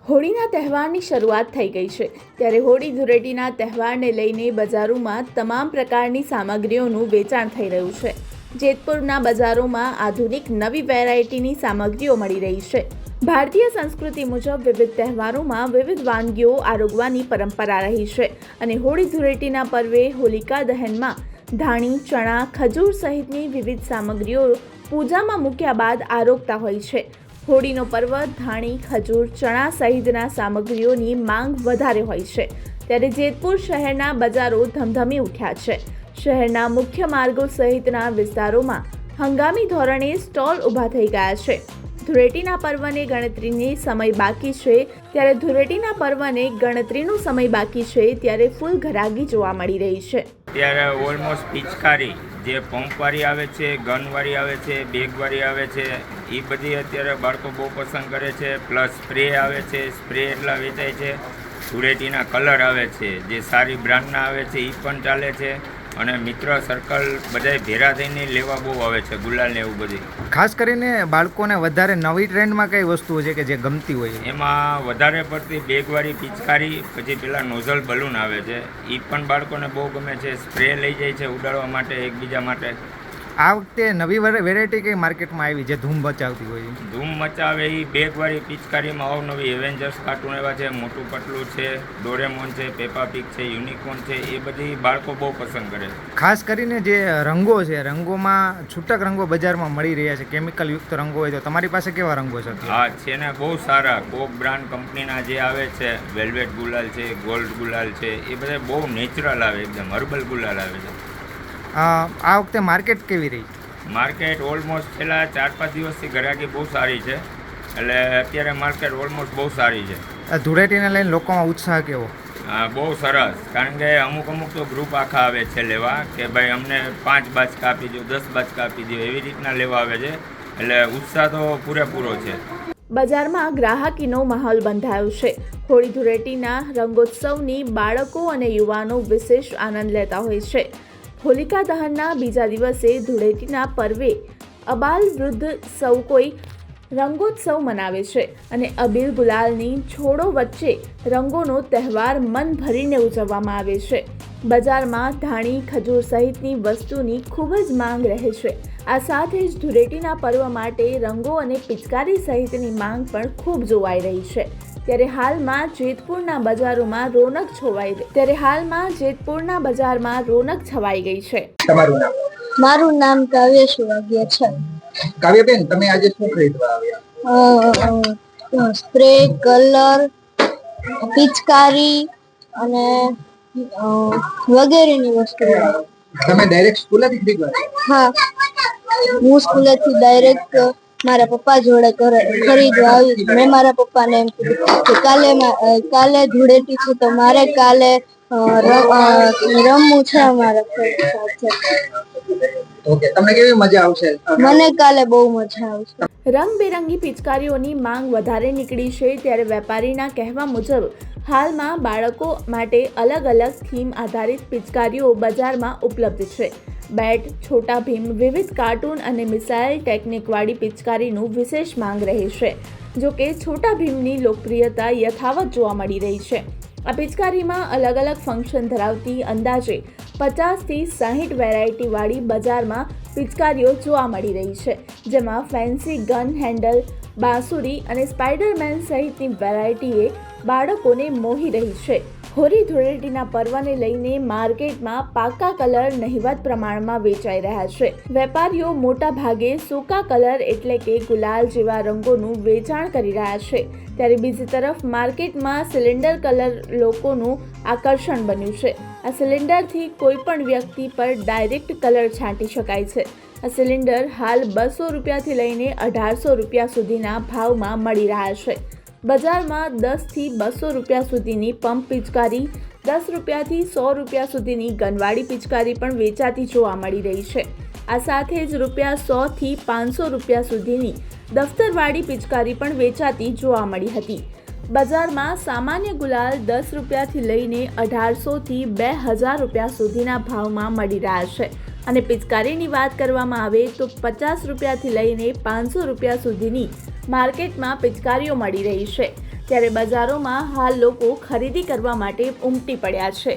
હોળીના તહેવારની શરૂઆત થઈ ગઈ છે ત્યારે હોળી ધૂળેટીના તહેવારને લઈને બજારોમાં તમામ પ્રકારની સામગ્રીઓનું વેચાણ થઈ રહ્યું છે। જેતપુરના બજારોમાં આધુનિક નવી વેરાયટીની સામગ્રીઓ મળી રહી છે। ભારતીય સંસ્કૃતિ મુજબ વિવિધ તહેવારોમાં વિવિધ વાનગીઓ આરોગવાની પરંપરા રહી છે અને હોળી ધૂળેટીના પર્વે હોલિકા દહનમાં ધાણી, ચણા, ખજૂર સહિતની વિવિધ સામગ્રીઓ પૂજામાં મૂક્યા બાદ આરોગતા હોય છે। હોળીનો પર્વ ધાણી, ખજૂર, ચણા સહિતના સામગ્રીઓની માંગ વધારે હોય છે ત્યારે જેતપુર શહેરના બજારો ધમધમી ઉઠ્યા છે। શહેરના મુખ્ય માર્ગો સહિતના વિસ્તારોમાં હંગામી ધોરણે સ્ટોલ ઊભા થઈ ગયા છે। ધૂળેટીના પર્વને ગણતરીની સમય બાકી છે ત્યારે ફૂલ ઘરાગી જોવા મળી રહી છે। ત્યારે ઓલમોસ્ટ પિચકારી જે પંપવાળી આવે છે, ગનવાળી આવે છે, બેગવાળી આવે છે, એ બધી અત્યારે બાળકો બહુ પસંદ કરે છે। પ્લસ સ્પ્રે આવે છે, સ્પ્રે એટલા વેચાય છે। ધૂળેટીના કલર આવે છે જે સારી બ્રાન્ડના આવે છે, એ પણ ચાલે છે અને મિત્ર સર્કલ બધાય ભેરા થઈને લેવા બહુ આવે છે, ગુલાલ ને એવું બધું। ખાસ કરીને બાળકોને વધારે નવી ટ્રેન્ડમાં કઈ વસ્તુઓ છે કે જે ગમતી હોય? એમાં વધારે પડતી બેગવાળી પિચકારી, પછી પેલા નોઝલ બલૂન આવે છે, એ પણ બાળકોને બહુ ગમે છે। સ્પ્રે લઈ જાય છે ઉડાડવા માટે, એકબીજા માટે। આ વખતે નવી વેરાયટી કઈ માર્કેટમાં આવી જે ધૂમ મચાવતી હોય? ધૂમ મચાવે એ બેગવાળી પિચકારીમાં અવનવી એવેન્જર્સ કાર્ટૂન એવા છે, મોટું પતલું છે, ડોરેમોન છે, પેપા પીગ છે, યુનિકોર્ન છે, એ બધી બાળકો બહુ પસંદ કરે છે। ખાસ કરીને જે રંગો છે, રંગોમાં છૂટક રંગો બજારમાં મળી રહ્યા છે, કેમિકલ યુક્ત રંગો હોય તો તમારી પાસે કેવા રંગો છે? હા છે ને, બહુ સારા કોક બ્રાન્ડ કંપનીના જે આવે છે, વેલ્વેટ ગુલાલ છે, ગોલ્ડ ગુલાલ છે, એ બધા બહુ નેચરલ આવે, એકદમ હર્બલ ગુલાલ આવે છે। આ વખતે માર્કેટ કેવી રહી? માર્કેટ ઓલમોસ્ટ છેલ્લા 4-5 દિવસથી ગ્રાહકી બહુ સારી છે, એટલે અત્યારે માર્કેટ ઓલમોસ્ટ બહુ સારી છે। ધૂળેટીને લઈને લોકોમાં ઉત્સાહ કેવો? બહુ સરસ, કારણ કે અમુક તો ગ્રુપ આખા આવે છે લેવા કે ભાઈ અમને 5 બાચકા આપી દો, 10 બાચકા આપી દો, એવી રીતના લેવા આવે છે, એટલે ઉત્સાહ તો પૂરેપૂરો છે। બજારમાં ગ્રાહકીનો માહોલ બંધાયો છે। હોળી ધૂળેટીના રંગોત્સવની બાળકો અને યુવાનો વિશેષ આનંદ લેતા હોય છે। હોલિકા દહનના બીજા દિવસે ધૂળેટીના પર્વે અબાલ વૃદ્ધ સૌ કોઈ રંગોત્સવ મનાવે છે અને અબીલ ગુલાલની છોડો વચ્ચે રંગોનો તહેવાર મન ભરીને ઉજવવામાં આવે છે। બજારમાં ધાણી, ખજૂર સહિતની વસ્તુની ખૂબ જ માંગ રહે છે। આ સાથે જ ધૂળેટીના પર્વ માટે રંગો અને પિચકારી સહિતની માંગ પણ ખૂબ જોવાઈ રહી છે। ત્યારે હાલમાં જેતપુરના બજારમાં રોનક છવાઈ ગઈ છે। તમારું નામ? મારું નામ કાવ્ય સુવાગ્યા છે। કાવ્યબેન, તમે આજે શું ખરીદવા આવ્યા? સ્પ્રે, કલર, પિચકારી અને વગેરેની વસ્તુ। તમે ડાયરેક્ટ સ્કૂલેથી ખરીદવા? હા, હું સ્કૂલેથી ડાયરેક્ટ મારા પપ્પા જોડે ખરીદવા આવી। મેં મારા પપ્પાને એમ કીધું કે કાલે ધૂળેટી છે તો મારે કાલે રમવું છે અમારા ફ્રેન્ડ સાથે। ઓકે, તમને કેવી મજા આવશે? મને કાલે બહુ મજા આવશે। રંગબેરંગી પિચકારીઓની માંગ વધારે નીકળી છે ત્યારે વેપારીના કહેવા મુજબ હાલમાં બાળકો માટે અલગ અલગ થીમ આધારિત પિચકારીઓ બજારમાં ઉપલબ્ધ છે। બેટ, છોટા ભીમ, વિવિધ કાર્ટૂન અને મિસાઇલ ટેકનિકવાળી પિચકારીનું વિશેષ માંગ રહે છે। જોકે છોટા ભીમની લોકપ્રિયતા યથાવત જોવા મળી રહી છે। આ પિચકારીમાં અલગ અલગ ફંક્શન ધરાવતી અંદાજે 50થી 60 વેરાયટીવાળી બજારમાં પિચકારીઓ જોવા મળી રહી છે, જેમાં ફેન્સી ગન હેન્ડલ, બાંસુરી અને સ્પાઈડરમેન સહિતની વેરાયટીએ બાળકોને મોહી રહી છે। હોળી ધૂળેટીના પર્વને લઈને માર્કેટમાં પાકા કલર નહિવત પ્રમાણમાં વેચાઈ રહ્યા છે। વેપારીઓ મોટા ભાગે સૂકા કલર એટલે કે ગુલાલ જેવા રંગોનું વેચાણ કરી રહ્યા છે, ત્યારે બીજી તરફ માર્કેટમાં સિલિન્ડર કલર લોકોનું આકર્ષણ બન્યું છે। આ સિલિન્ડરથી કોઈ પણ વ્યક્તિ પર ડાયરેક્ટ કલર છાંટી શકાય છે। આ સિલિન્ડર હાલ 200 રૂપિયાથી લઈને 1800 રૂપિયા સુધીના ભાવમાં મળી રહ્યા છે। બજારમાં 10થી 200 રૂપિયા સુધીની પંપ પિચકારી, 10 રૂપિયાથી 100 રૂપિયા સુધીની ગનવાળી પિચકારી પણ વેચાતી જોવા મળી રહી છે। આ સાથે જ ₹100થી 500 રૂપિયા સુધીની દફતરવાળી પિચકારી પણ વેચાતી જોવા મળી હતી। બજારમાં સામાન્ય ગુલાલ 10 રૂપિયાથી લઈને 1800થી 2000 રૂપિયા સુધીના ભાવમાં મળી રહ્યા છે અને પિચકારીની વાત કરવામાં આવે તો 50 રૂપિયાથી લઈને 500 રૂપિયા સુધીની માર્કેટમાં પિચકારીઓ મળી રહી છે। ત્યારે બજારોમાં હાલ લોકો ખરીદી કરવા માટે ઉમટી પડ્યા છે।